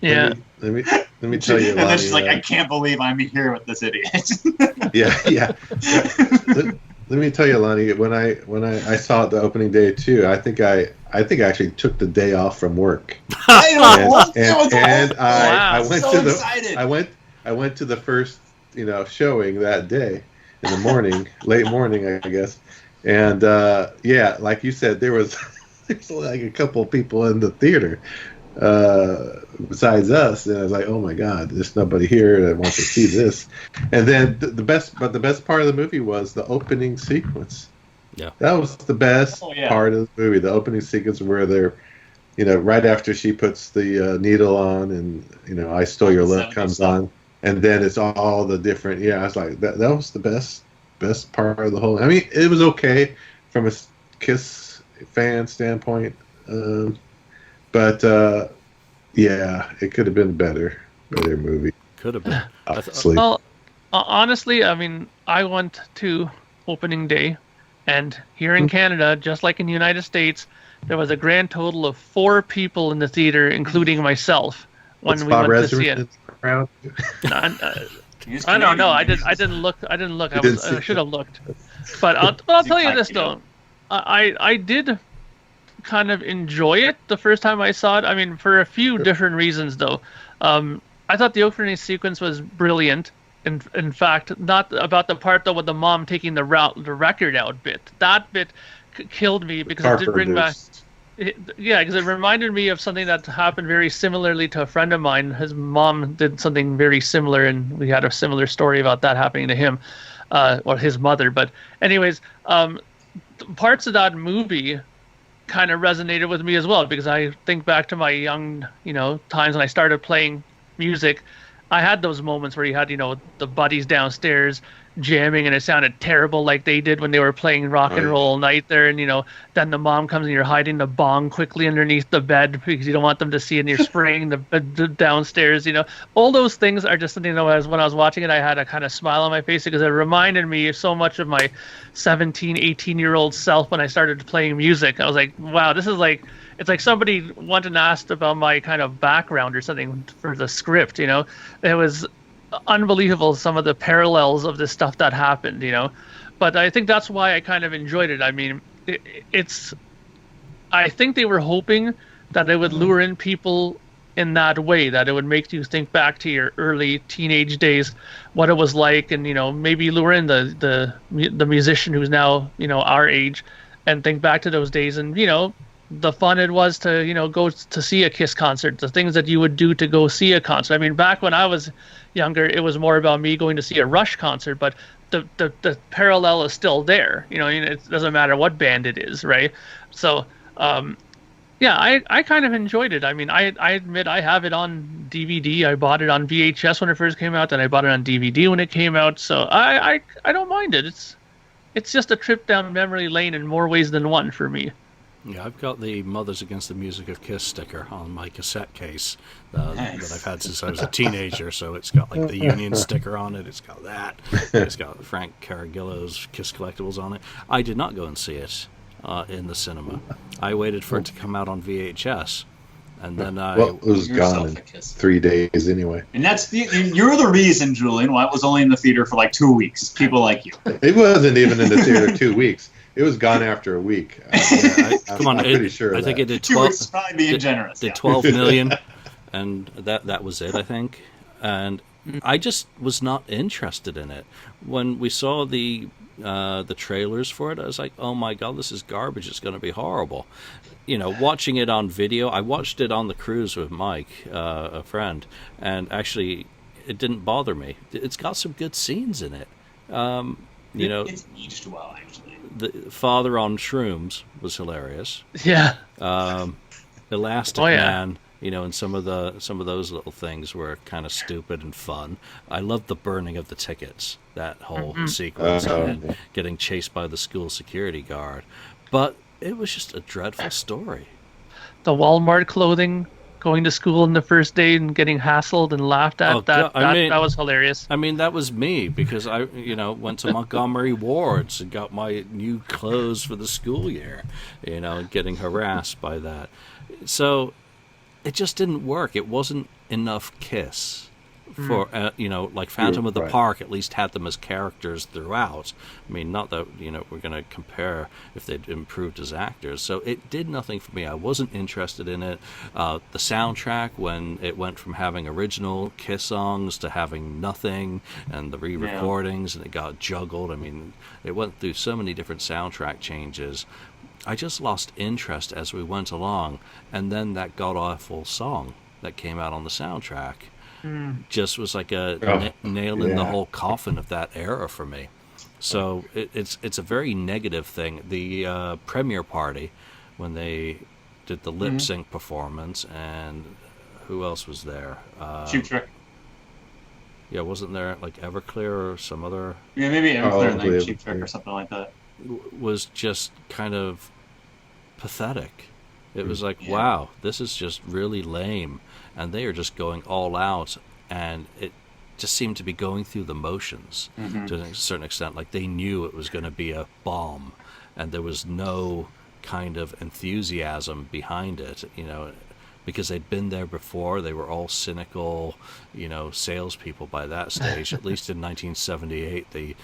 Yeah. Let me tell you, and then Lonnie, she's like, "I can't believe I'm here with this idiot." yeah. Let me tell you, Lonnie. When I saw it the opening day too, I think I actually took the day off from work. I went to the first showing that day in the morning, late morning, I guess. And like you said, there's like a couple people in the theater besides us, and I was like, oh my god, there's nobody here that wants to see this. And then the best part of the movie was the opening sequence. Yeah, that was the best part of the movie, the opening sequence where they're right after she puts the needle on, and I Stole Your Love comes on, and then it's all the different I was like, that was the best part of the whole. I mean, it was okay from a Kiss fan standpoint, but it could have been better movie. Could have been. Obviously. Well, honestly, I mean, I went to opening day, and here in Canada, just like in the United States, there was a grand total of 4 people in the theater, including myself, when we went to see it. I don't know. I didn't look. I should have looked. But I'll tell you this though, I did kind of enjoy it the first time I saw it. I mean, for a few different reasons though. I thought the opening sequence was brilliant. In fact, not about the part though with the mom taking the record out bit. That bit killed me because it did bring back. Because it reminded me of something that happened very similarly to a friend of mine. His mom did something very similar, and we had a similar story about that happening to him, or his mother. But anyways, parts of that movie kind of resonated with me as well, because I think back to my young, times when I started playing music. I had those moments where you had, the buddies downstairs jamming, and it sounded terrible like they did when they were playing rock and roll all night there, and then the mom comes and you're hiding the bong quickly underneath the bed because you don't want them to see it, and you're spraying the downstairs. All those things are just something that when I was watching it, I had a kind of smile on my face because it reminded me so much of my 17, 18-year-old self when I started playing music. I was like, wow, this is like, it's like somebody went and asked about my kind of background or something for the script. It was unbelievable, some of the parallels of the stuff that happened, but I think that's why I kind of enjoyed it. I mean, I think they were hoping that they would lure in people in that way, that it would make you think back to your early teenage days, what it was like, and maybe lure in the musician who's now our age, and think back to those days, and the fun it was to go to see a Kiss concert, the things that you would do to go see a concert. I mean, back when I was younger, it was more about me going to see a Rush concert, but the parallel is still there. It doesn't matter what band it is, right? So I kind of enjoyed it. I mean, I admit I have it on DVD. I bought it on VHS when it first came out, then I bought it on DVD when it came out, so I don't mind it. It's just a trip down memory lane in more ways than one for me. Yeah, I've got the Mothers Against the Music of Kiss sticker on my cassette case that I've had since I was a teenager. So it's got like the Union sticker on it. It's got that. It's got Frank Caragillo's Kiss Collectibles on it. I did not go and see it in the cinema. I waited for it to come out on VHS. And then it was gone in 3 days anyway. And you're the reason, Julian, why it was only in the theater for like 2 weeks. People like you. It wasn't even in the theater 2 weeks. It was gone after a week. Come on, I'm pretty sure. I think it did 12. Probably being generous. Did 12 million, and that was it, I think. And I just was not interested in it. When we saw the trailers for it, I was like, oh my god, this is garbage. It's going to be horrible. Watching it on video, I watched it on the cruise with Mike, a friend, and actually, it didn't bother me. It's got some good scenes in it. It's aged well, actually. The Father on Shrooms was hilarious. Yeah. Elastic Man, and some of those little things were kind of stupid and fun. I loved the burning of the tickets, that whole sequence, and getting chased by the school security guard. But it was just a dreadful story. The Walmart clothing going to school on the first day and getting hassled and laughed at. That was hilarious. I mean, that was me because I went to Montgomery Wards and got my new clothes for the school year, getting harassed by that. So it just didn't work. It wasn't enough Kiss. For like Phantom of the Park at least had them as characters throughout. I mean, not that we're going to compare if they'd improved as actors. So it did nothing for me. I wasn't interested in it. The soundtrack, when it went from having original Kiss songs to having nothing, and the re-recordings, and it got juggled. I mean, it went through so many different soundtrack changes. I just lost interest as we went along, and then that god-awful song that came out on the soundtrack just was like a nail in the whole coffin of that era for me. So it's a very negative thing. The premiere party, when they did the lip sync performance, and who else was there? Cheap Trick. Yeah, wasn't there like Everclear or some other? Yeah, maybe Everclear and then Cheap Trick or something like that. Was just kind of pathetic. It was like, wow, this is just really lame. And they are just going all out, and it just seemed to be going through the motions to a certain extent. Like they knew it was going to be a bomb, and there was no kind of enthusiasm behind it, because they'd been there before. They were all cynical, salespeople by that stage. At least in 1978, they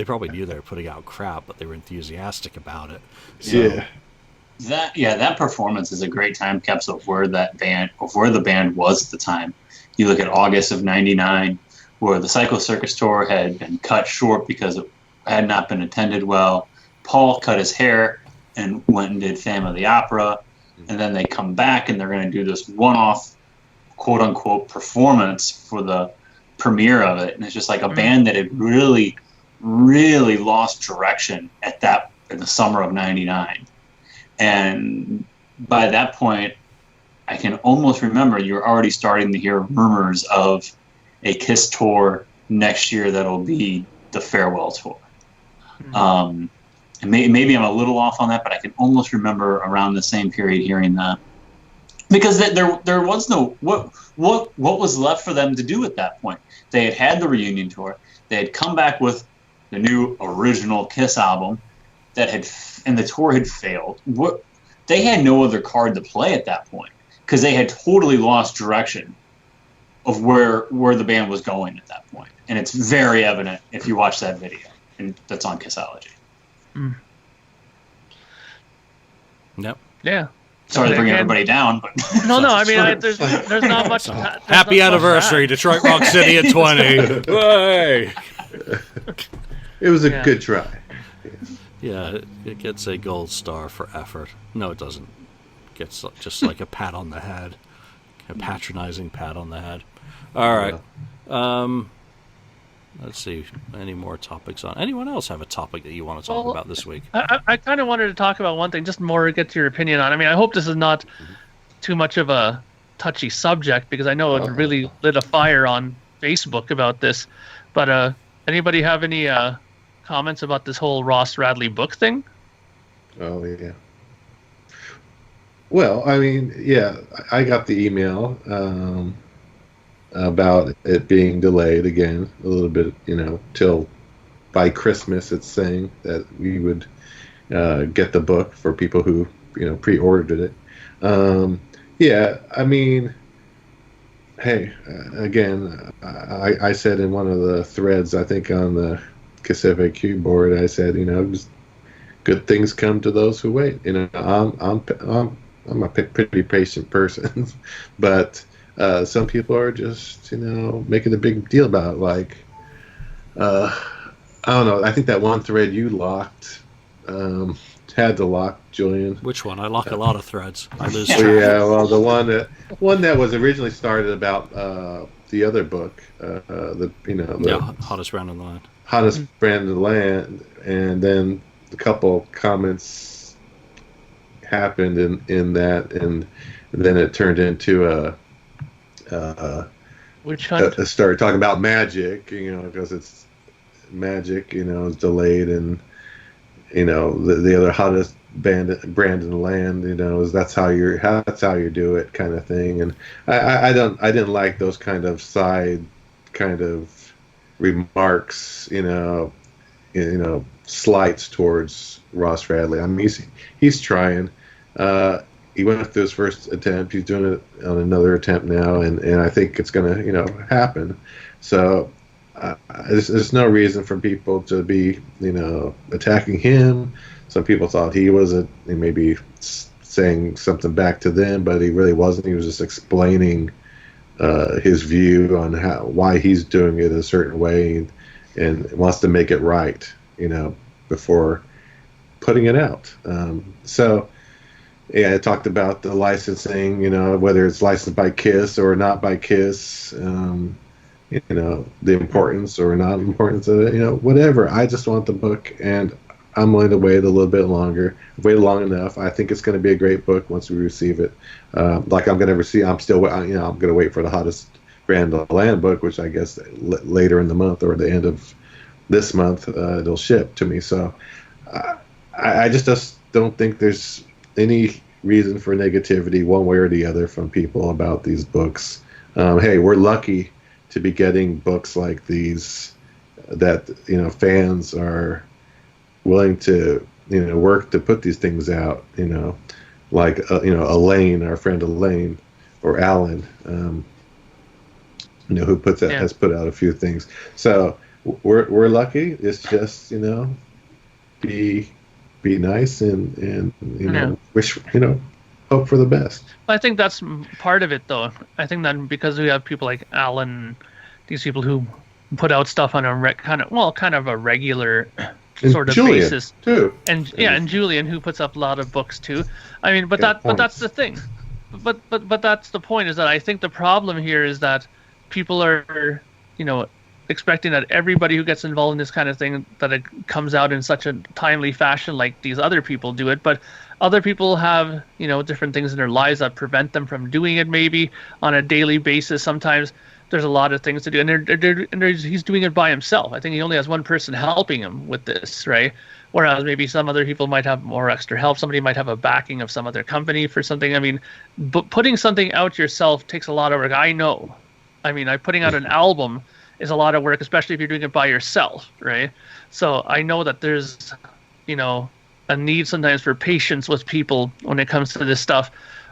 probably knew they were putting out crap, but they were enthusiastic about it. So, That performance is a great time capsule of where the band was at the time. You look at August of '99, where the Psycho Circus tour had been cut short because it had not been attended well. Paul cut his hair and went and did Phantom of the Opera, and then they come back and they're going to do this one-off, quote-unquote, performance for the premiere of it. And it's just like a band that had really, really lost direction in the summer of '99. And by that point, I can almost remember you're already starting to hear rumors of a Kiss tour next year that'll be the farewell tour. And maybe I'm a little off on that, but I can almost remember around the same period hearing that. Because there was no what was left for them to do at that point. They had the reunion tour. They had come back with the new original Kiss album and the tour had failed. They had no other card to play at that point because they had totally lost direction of where the band was going at that point. And it's very evident if you watch that video, and that's on Kissology. Yep. Yeah. Sorry to bring everybody down, but no. I mean, there's not much. Happy anniversary, Detroit Rock City at 20. Hey. It was a good try. Yeah, it gets a gold star for effort. No, it doesn't. It gets just like a pat on the head, a patronizing pat on the head. All right. Let's see. Any more topics on? Anyone else have a topic that you want to talk about this week? I kind of wanted to talk about one thing, just more to get your opinion on. I mean, I hope this is not too much of a touchy subject because I know it really lit a fire on Facebook about this. But anybody have any comments about this whole Ross Radley book thing? Oh, yeah. Well, I mean, yeah, I got the email about it being delayed again a little bit, till by Christmas. It's saying that we would get the book for people who, pre-ordered it. Yeah, I mean, hey, again, I said in one of the threads, I think on the KissFAQ board, I said, just good things come to those who wait. I'm a pretty patient person, but some people are just, making a big deal about it. Like, I don't know. I think that one thread you locked, had to lock, Julian. Which one? I lock a lot of threads. I lose track. Yeah, well, the one that was originally started about the other book, the hottest brand in the land. Hottest brand in the land, and then a couple comments happened in that, and then it turned into a started talking about magic, because it's magic, is delayed, and the other hottest Brandon Land, that's how you do it, kind of thing. And I didn't like those kind of side kind of remarks, slights towards Ross Radley. I mean, he's trying. He went through his first attempt. He's doing it on another attempt now, and I think it's going to, happen. So there's no reason for people to be, attacking him. Some people thought he was maybe saying something back to them, but he really wasn't. He was just explaining his view on why he's doing it a certain way, and wants to make it right, before putting it out. So, yeah, I talked about the licensing, whether it's licensed by Kiss or not by Kiss, the importance or not importance of it, whatever. I just want the book, and I'm willing to wait a little bit longer. I've waited long enough. I think it's going to be a great book once we receive it. I'm going to wait for the hottest Brand of Land book, which I guess later in the month or the end of this month, it'll ship to me. So I just don't think there's any reason for negativity one way or the other from people about these books. Hey, we're lucky to be getting books like these that, fans are willing to, work to put these things out, like, Elaine, our friend Elaine, or Alan, who has put out a few things. So we're lucky. It's just, be nice and wish, hope for the best. I think that's part of it, though. I think that because we have people like Alan, these people who put out stuff on a kind of a regular sort of Julian, basis too. And Julian, who puts up a lot of books too. I mean, but that's the thing. But that's the point, is that I think the problem here is that people are, expecting that everybody who gets involved in this kind of thing, that it comes out in such a timely fashion like these other people do it. But other people have, different things in their lives that prevent them from doing it, maybe on a daily basis. Sometimes there's a lot of things to do, and he's doing it by himself. I think he only has one person helping him with this, right? Whereas maybe some other people might have more extra help. Somebody might have a backing of some other company for something. I mean, but putting something out yourself takes a lot of work. I know. I mean, putting out an album is a lot of work, especially if you're doing it by yourself, right? So I know that there's, a need sometimes for patience with people when it comes to this stuff.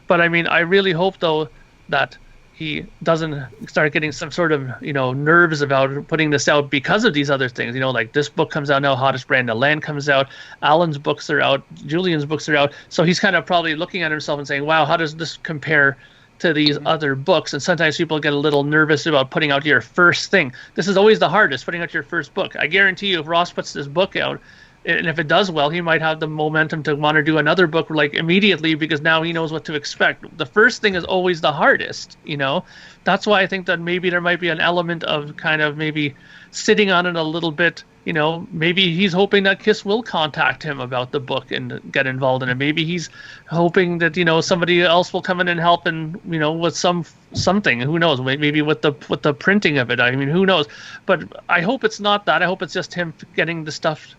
But I mean, I really hope, though, that he doesn't start getting some sort of, nerves about putting this out because of these other things. Like this book comes out now, Hottest Brand of Land comes out, Alan's books are out, Julian's books are out. So he's kind of probably looking at himself and saying, wow, how does this compare to these other books? And sometimes people get a little nervous about putting out your first thing. This is always the hardest, putting out your first book. I guarantee you, if Ross puts this book out, and if it does well, he might have the momentum to want to do another book like immediately, because now he knows what to expect. The first thing is always the hardest, That's why I think that maybe there might be an element of kind of maybe sitting on it a little bit. Maybe he's hoping that Kiss will contact him about the book and get involved in it. Maybe he's hoping that, somebody else will come in and help, and, with something, who knows, maybe with the printing of it. I mean, who knows? But I hope it's not that. I hope it's just him getting the stuff,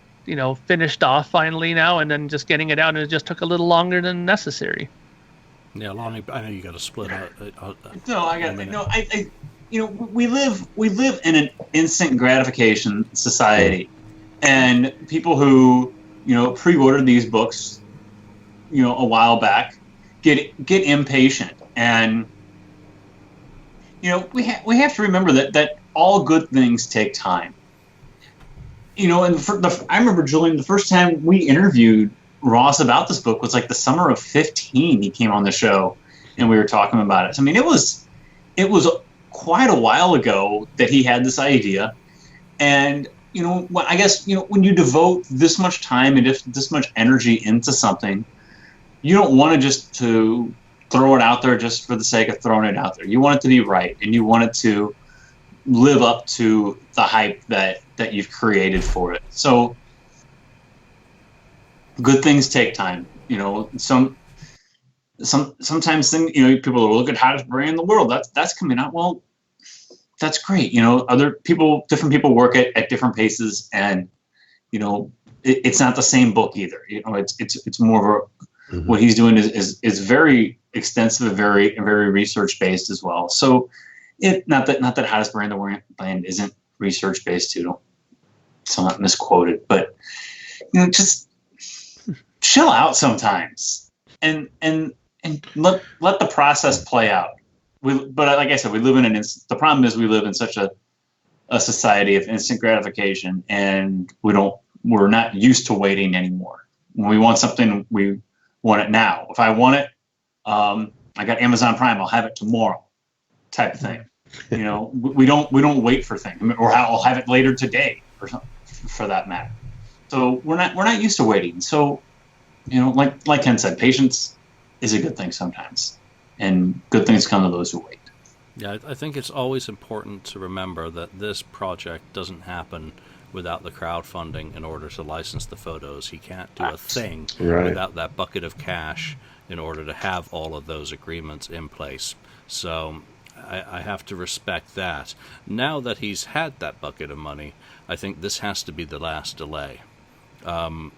finished off finally now, and then just getting it out, and it just took a little longer than necessary. Yeah, Lonnie, I know you got to split out. We live in an instant gratification society, and people who pre-ordered these books, a while back, get impatient, and we have to remember that all good things take time. And I remember, Julian, the first time we interviewed Ross about this book was like the summer of 2015. He came on the show, and we were talking about it. So, I mean, it was quite a while ago that he had this idea, and I guess when you devote this much time and this much energy into something, you don't want to throw it out there just for the sake of throwing it out there. You want it to be right, and you want it to live up to the hype that you've created for it. So good things take time. Sometimes people will look at hottest brand in the world. That's coming out. Well, that's great. Different people work at different paces, and it's not the same book either. You know, it's more of a, what he's doing is very extensive and very research based as well. So not that Hottest Brand in the Land isn't research based too. So I'm not misquoted, but you know, just chill out sometimes and let the process play out. But like I said, we live in the problem is we live in such a society of instant gratification, and we're not used to waiting anymore. When we want something, we want it now. If I want it, I got Amazon Prime, I'll have it tomorrow, type of thing. You know, we don't wait for things, or I'll have it later today, or something, for that matter. So we're not used to waiting. So, you know, like Ken said, patience is a good thing sometimes, and good things come to those who wait. Yeah, I think it's always important to remember that this project doesn't happen without the crowdfunding in order to license the photos. He can't do a thing without that bucket of cash in order to have all of those agreements in place. So I have to respect that. Now that he's had that bucket of money, I think this has to be the last delay. I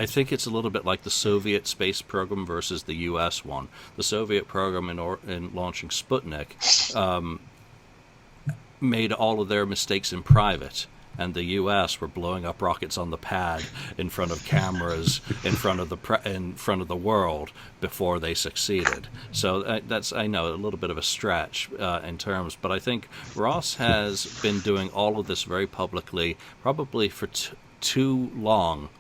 think it's a little bit like the Soviet space program versus the U.S. one. The Soviet program in launching Sputnik made all of their mistakes in private, and the U.S. were blowing up rockets on the pad in front of cameras, in front of the world before they succeeded. So that's, I know, a little bit of a stretch in terms, but I think Ross has been doing all of this very publicly, probably for too long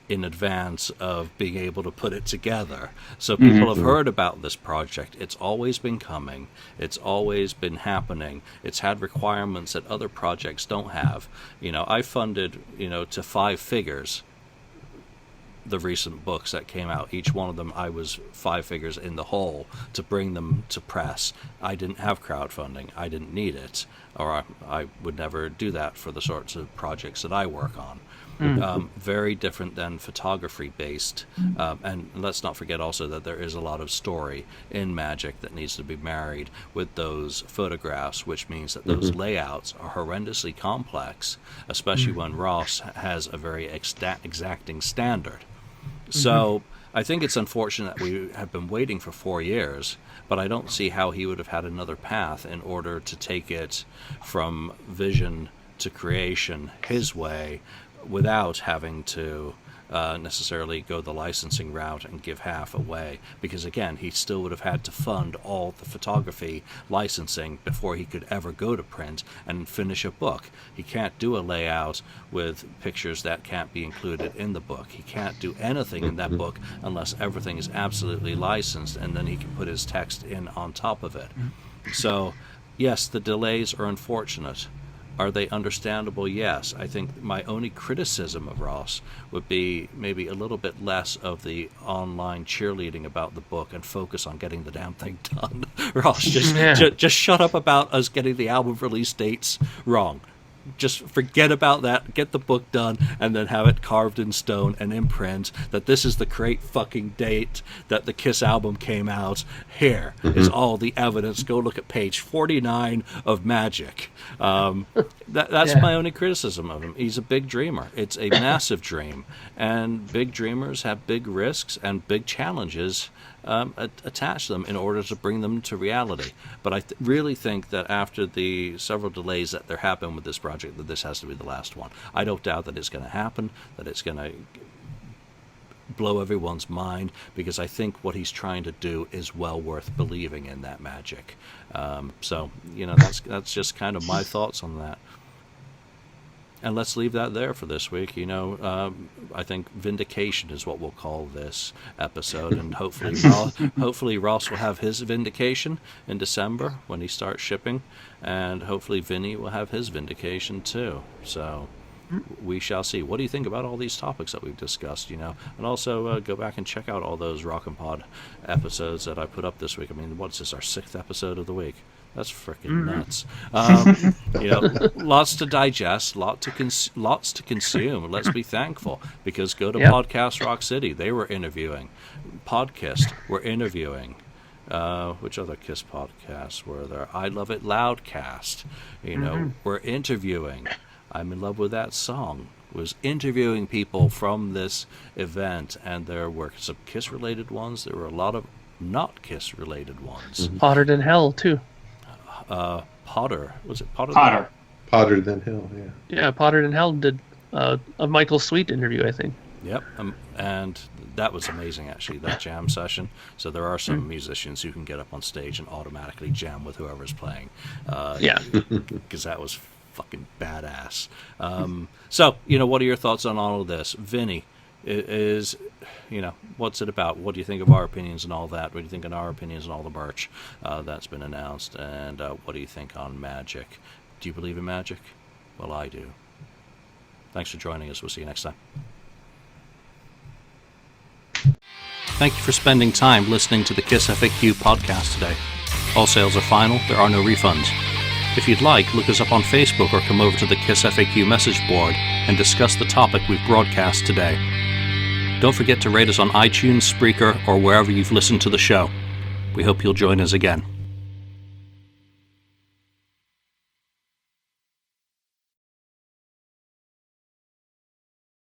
in advance of being able to put it together. So people have heard about this project. It's always been coming. It's always been happening. It's had requirements that other projects don't have. You know, I funded, to 5 figures the recent books that came out. Each one of them, I was 5 figures in the hole to bring them to press. I didn't have crowdfunding. I didn't need it, or I would never do that for the sorts of projects that I work on. Very different than photography based, and let's not forget also that there is a lot of story in magic that needs to be married with those photographs, which means that those layouts are horrendously complex, especially when Ross has a very exacting standard. So I think it's unfortunate that we have been waiting for 4 years, but I don't see how he would have had another path in order to take it from vision to creation his way, without having to necessarily go the licensing route and give half away, because again, he still would have had to fund all the photography licensing before he could ever go to print and finish a book. He can't do a layout with pictures that can't be included in the book. He can't do anything in that book unless everything is absolutely licensed, and then he can put his text in on top of it. So yes, the delays are unfortunate. Are they understandable? Yes. I think my only criticism of Ross would be maybe a little bit less of the online cheerleading about the book and focus on getting the damn thing done. Ross, just shut up about us getting the album release dates wrong. Just forget about that, get the book done, and then have it carved in stone and in print that this is the correct fucking date that the Kiss album came out. Here is all the evidence. Go look at page 49 of Magic. That's my only criticism of him. He's a big dreamer. It's a massive dream, and big dreamers have big risks and big challenges attach them in order to bring them to reality. But I really think that after the several delays that there have been with this project, that this has to be the last one. I don't doubt that it's going to happen, that it's going to blow everyone's mind, because I think what he's trying to do is well worth believing in that magic. So, that's just kind of my thoughts on that. And let's leave that there for this week. I think Vindication is what we'll call this episode, and hopefully Ross will have his Vindication in December when he starts shipping, and hopefully Vinny will have his Vindication too. So we shall see. What do you think about all these topics that we've discussed? And also go back and check out all those Rockin' Pod episodes that I put up this week. I mean, what's this, our 6th episode of the week? That's freaking nuts. Lots to digest, lots to consume. Let's be thankful, because go to Podcast Rock City. They were interviewing. Podcast were interviewing. Which other Kiss podcasts were there? I Love It Loudcast. We're interviewing. I'm in love with that song. was interviewing people from this event, and there were some Kiss-related ones. There were a lot of not Kiss-related ones. Mm-hmm. Hotter than hell, too. Potter. Was it Potter? Potter. Hotter than hell, yeah. Yeah, Potter than hell did a Michael Sweet interview, I think. Yep, and that was amazing, actually, that jam session. So there are some musicians who can get up on stage and automatically jam with whoever's playing. Yeah. Because that was fucking badass. So, what are your thoughts on all of this? Vinny, is, what's it about? What do you think of our opinions and all that? What do you think on our opinions and all the merch that's been announced? And what do you think on magic? Do you believe in magic? Well, I do. Thanks for joining us. We'll see you next time. Thank you for spending time listening to the KissFAQ podcast today. All sales are final. There are no refunds. If you'd like, look us up on Facebook or come over to the KissFAQ message board and discuss the topic we've broadcast today. Don't forget to rate us on iTunes, Spreaker, or wherever you've listened to the show. We hope you'll join us again.